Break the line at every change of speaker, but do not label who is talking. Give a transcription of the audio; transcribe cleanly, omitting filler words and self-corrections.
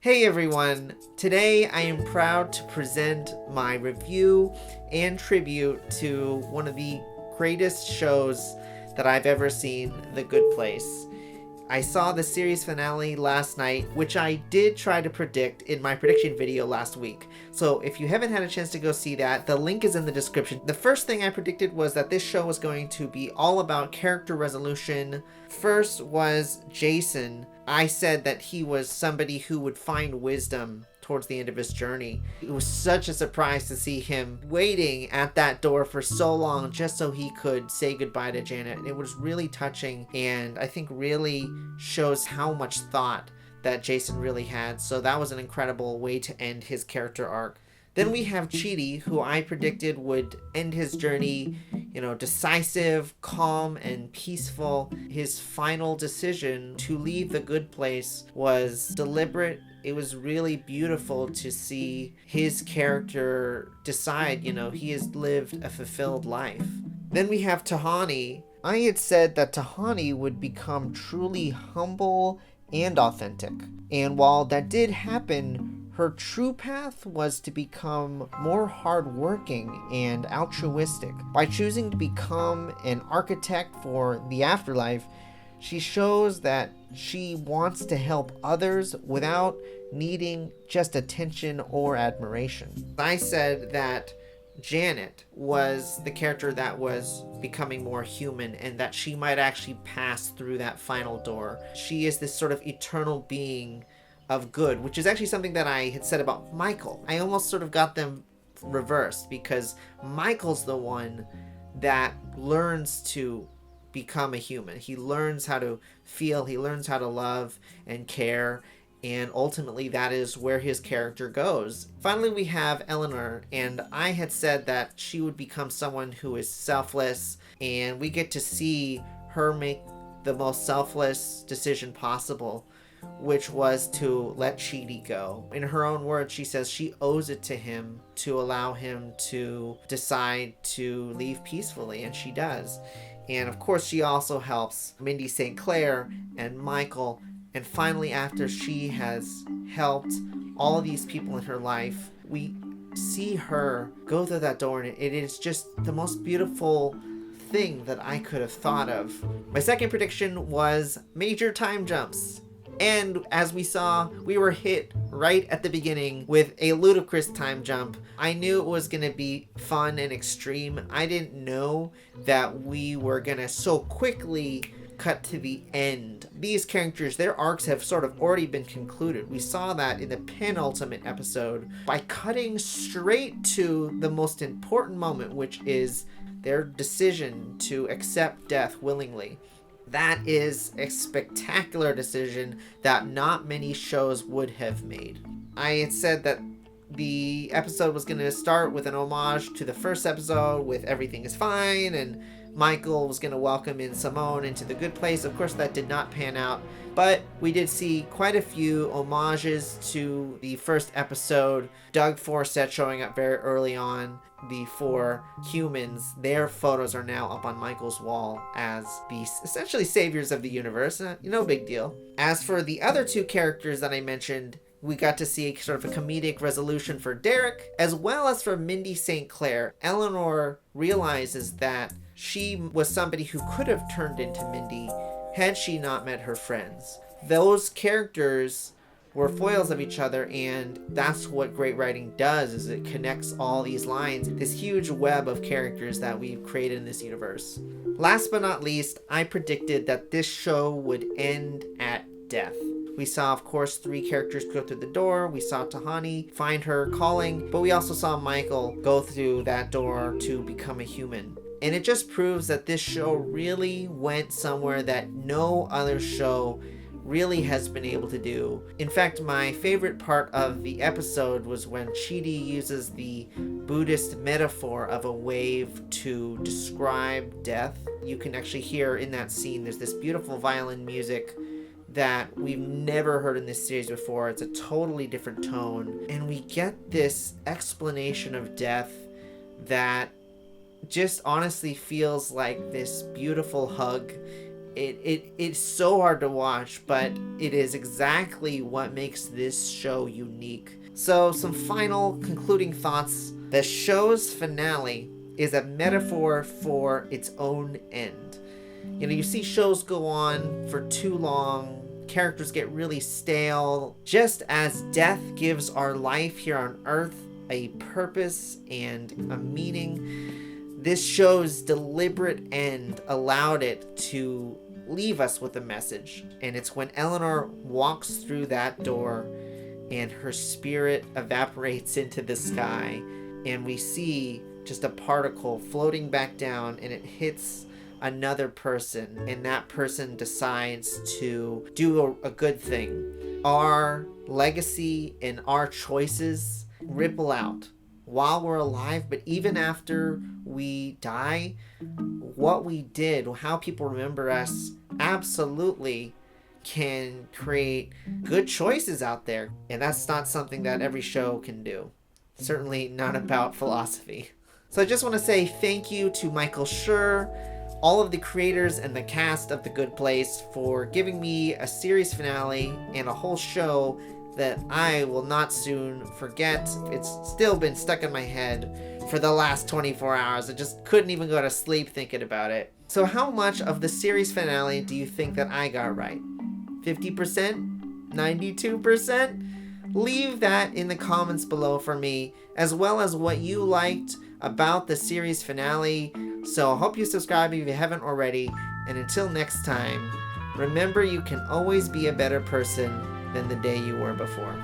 Hey everyone! Today I am proud to present my review and tribute to one of the greatest shows that I've ever seen, The Good Place. I saw the series finale last night, which I did try to predict in my prediction video last week. So if you haven't had a chance to go see that, the link is in the description. The first thing I predicted was that this show was going to be all about character resolution. First was Jason. I said that he was somebody who would find wisdom towards the end of his journey. It was such a surprise to see him waiting at that door for so long just so he could say goodbye to Janet. It was really touching and I think really shows how much thought that Jason really had. So that was an incredible way to end his character arc. Then we have Chidi, who I predicted would end his journey, decisive, calm, and peaceful. His final decision to leave the good place was deliberate. It was really beautiful to see his character decide, he has lived a fulfilled life. Then we have Tahani. I had said that Tahani would become truly humble and authentic. And while that did happen, her true path was to become more hardworking and altruistic. By choosing to become an architect for the afterlife, she shows that she wants to help others without needing just attention or admiration. I said that Janet was the character that was becoming more human and that she might actually pass through that final door. She is this sort of eternal being of good, which is actually something that I had said about Michael. I almost sort of got them reversed because Michael's the one that learns to become a human. He learns how to feel, he learns how to love and care, and ultimately that is where his character goes. Finally, we have Eleanor, and I had said that she would become someone who is selfless, and we get to see her make the most selfless decision possible, which was to let Chidi go. In her own words, she says she owes it to him to allow him to decide to leave peacefully, and she does. And of course, she also helps Mindy St. Clair and Michael. And finally, after she has helped all of these people in her life, we see her go through that door, and it is just the most beautiful thing that I could have thought of. My second prediction was major time jumps. And as we saw, we were hit right at the beginning with a ludicrous time jump. I knew it was going to be fun and extreme. I didn't know that we were going to so quickly cut to the end. These characters, their arcs have sort of already been concluded. We saw that in the penultimate episode by cutting straight to the most important moment, which is their decision to accept death willingly. That is a spectacular decision that not many shows would have made. I had said that the episode was going to start with an homage to the first episode with Everything is Fine, and Michael was going to welcome in Simone into the good place. Of course, that did not pan out, but we did see quite a few homages to the first episode. Doug Forsythe showing up very early on. The four humans, their photos are now up on Michael's wall as the essentially saviors of the universe. No big deal. As for the other two characters that I mentioned, we got to see sort of a comedic resolution for Derek, as well as for Mindy St. Clair. Eleanor realizes that she was somebody who could have turned into Mindy had she not met her friends. Those characters were foils of each other, and that's what great writing does, is it connects all these lines, this huge web of characters that we've created in this universe. Last but not least, I predicted that this show would end at death. We saw, of course, 3 characters go through the door. We saw Tahani find her calling, but we also saw Michael go through that door to become a human. And it just proves that this show really went somewhere that no other show really has been able to do. In fact, my favorite part of the episode was when Chidi uses the Buddhist metaphor of a wave to describe death. You can actually hear in that scene, there's this beautiful violin music that we've never heard in this series before. It's a totally different tone. And we get this explanation of death that just honestly feels like this beautiful hug. It's so hard to watch, but it is exactly what makes this show unique. So, some final concluding thoughts. The show's finale is a metaphor for its own end. You see shows go on for too long, characters get really stale. Just as death gives our life here on Earth a purpose and a meaning, this show's deliberate end allowed it to leave us with a message. And it's when Eleanor walks through that door and her spirit evaporates into the sky, and we see just a particle floating back down, and it hits another person, and that person decides to do a good thing. Our legacy and our choices ripple out while we're alive, but even after we die, what we did, how people remember us, absolutely can create good choices out there. And that's not something that every show can do. Certainly not about philosophy. So I just want to say thank you to Michael Schur, all of the creators and the cast of The Good Place, for giving me a series finale and a whole show that I will not soon forget. It's still been stuck in my head for the last 24 hours. I just couldn't even go to sleep thinking about it. So how much of the series finale do you think that I got right? 50%? 92%? Leave that in the comments below for me, as well as what you liked about the series finale. So I hope you subscribe if you haven't already. And until next time, remember you can always be a better person than the day you were before.